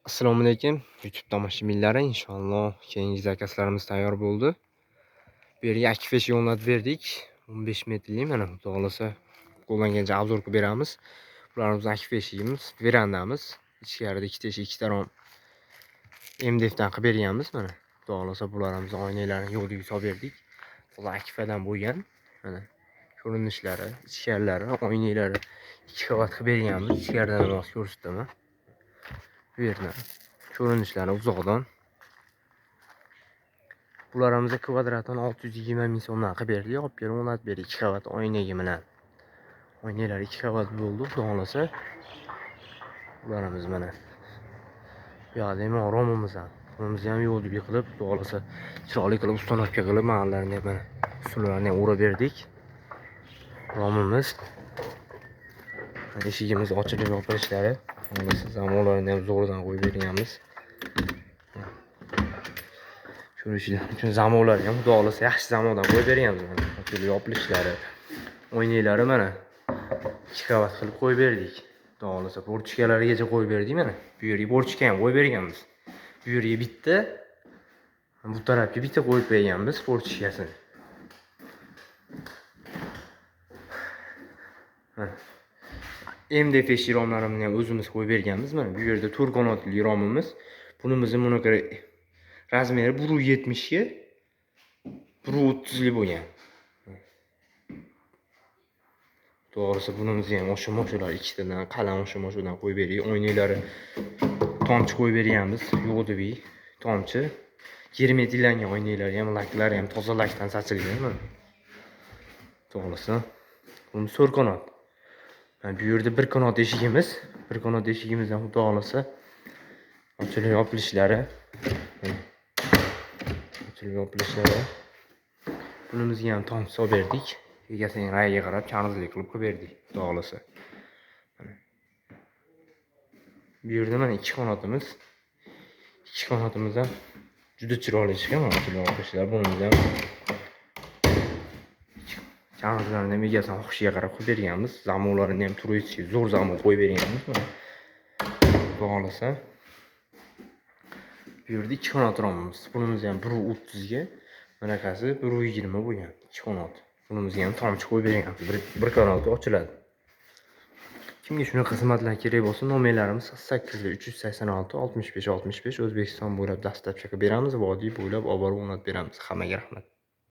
Assalomu alaykum YouTube tomoshabinlari. Inshaalloh keyingi zakaslarimiz tayyor bo'ldi. Bu yerga akifesh yo'llatib berdik. 15 metrli mana xudo xolasa qo'llangancha obzor qilib beramiz. Bularimiz akifeshimiz, verandamiz. Ichkarida ikkita eshik, ikkita rom MDFdan qilib berganmiz mana. Xudo xolasa bularimiz oynalarni yo'lga solib berdik. Bular akifadan bo'lgan. Mana ko'rinishlari, ichkarilari, oynalari 2 qavat qilib berganmiz. Ichkaridan ham ko'rsataman. Bu yerdan ko'rinishlari uzoqdan. Bularimizni kvadratdan 620 ming so'mdan qilib berdik. Olib kelib o'rnatib berdik 2 qavat oynaga bilan. Oynalar 2 qavat bo'ldi, xudo xolasa. Bularimiz mana. Bu yerda ham romimiz ham. Romimizni ham yo'lga qilib, xudo xolasa chiroyli qilib ustonovka qilib mahallalarni ham mana usullarni ham o'rab berdik. Romimiz. Eshigimiz ochilib yopilishlari. Zamonlarni ham zo'rdan qo'yib berganmiz. Ko'rishlar uchun zamonlar ham xudo xolasa yaxshi zamondan qo'yib berganmiz. Ochilib yopilishlari, oynalari mana 2 qavat qilib qo'yib berdik. Xudo xolasa portchkalarigacha qo'yib berdik mana. Bu yerga portchka ham qo'yib berganmiz. Bu yerga bitta, bu tarafga bitta qo'yib berganmiz portchkasini. MDF romlarimni ham o'zimiz qo'yib berganmiz. Mana bu yerda 4 qanotli romimiz. Bunimizni bunaqa razmeri 1.70 ga 1.30 li bo'lgan. To'g'risi bunimizni ham o'sha-mo'shalar ikkitadan qalin o'sha-mo'shadan qo'yib berdik. Oynalari tomchi qo'yib berganmiz. Yo'g'dibi tomchi. Germetiklangan oynalar ham, laklari ham toza lakdan sachilgan mana. To'g'risi bu 4 qanot. Bu yerda bir qanot eshigimiz, bir qanot eshigimizdan xudo xolasa ochilib yopilishlari. Ochilib yopilishlari. Bunimizga ham tom solib berdik. Egasining rayiga qarab chanizlik qilib berdik, xudo xolasa. Bu yerda mana 2 qanotimiz. 2 qanotimiz ham juda chiroyli chiqqan, ochilib yopilishlari. Bunimiz ham chanizlarni ham egasining xushiga qarab qilib berganmiz. Zamonlarini ham turistga zo'r zamon qo'yib berganmiz mana. Xudo xolasa. Bu yerda 2 qanot romimiz. Bunimiz ham 1.30 ga, bunaqasi 1.20 bo'lgan 2 qanot. Bunimizga ham tomchi qo'yib berganmiz. Bir qanoti ochiladi. Kimga shunaqa xizmatlar kerak bo'lsa, nomerlarimiz 80386 65 65 O'zbekiston bo'ylab dastlab chaqib beramiz, vodiy bo'ylab olib borib o'rnatib beramiz. Hammaga rahmat.